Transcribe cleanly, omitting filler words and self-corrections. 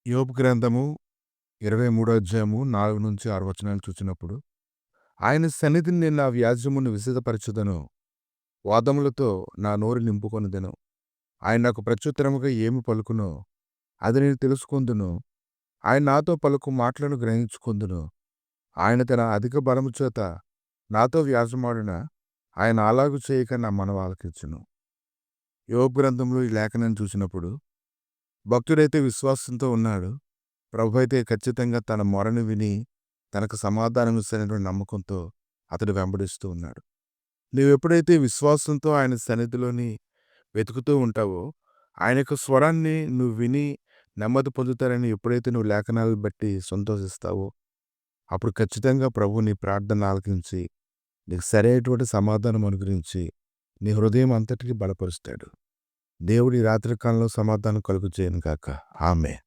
యోబు గ్రంథము 23 అధ్యాయము 4-6 వచనాలు చూచినప్పుడు, ఆయన సన్నిధిని నేను నా వ్యాజ్యమును విశదపరచుదను, వాదములతో నా నోరు నింపుకొనుదెను. ఆయన నాకు ప్రత్యుత్తరముగా ఏమి పలుకునో అది నేను తెలుసుకొందును. ఆయన నాతో పలుకు మాటలను గ్రహించుకొందును. ఆయన తన అధిక బలము చేత నాతో వ్యాజ్యమాడిన ఆయన అలాగు చేయక నా మనవి ఆలకించును. యోబు గ్రంథంలో ఈ లేఖనాన్ని చూసినప్పుడు, భక్తుడైతే విశ్వాసంతో ఉన్నాడు. ప్రభు అయితే ఖచ్చితంగా తన మొరను విని తనకు సమాధానం ఇస్తానటువంటి నమ్మకంతో అతడు వెంబడిస్తూ ఉన్నాడు. నువ్వెప్పుడైతే విశ్వాసంతో ఆయన సన్నిధిలోని వెతుకుతూ ఉంటావో, ఆయన యొక్క స్వరాన్ని నువ్వు విని నెమ్మది పొందుతారని ఎప్పుడైతే నువ్వు లేఖనాలను బట్టి సంతోషిస్తావో, అప్పుడు ఖచ్చితంగా ప్రభు నీ ప్రార్థన ఆలకించి నీకు సరైనటువంటి సమాధానం అనుగ్రహించి నీ హృదయం అంతటికీ బలపరుస్తాడు. దేవుడి రాత్రి కాలంలో సమాధానం కలుగు చేయను గాక. ఆమెన్.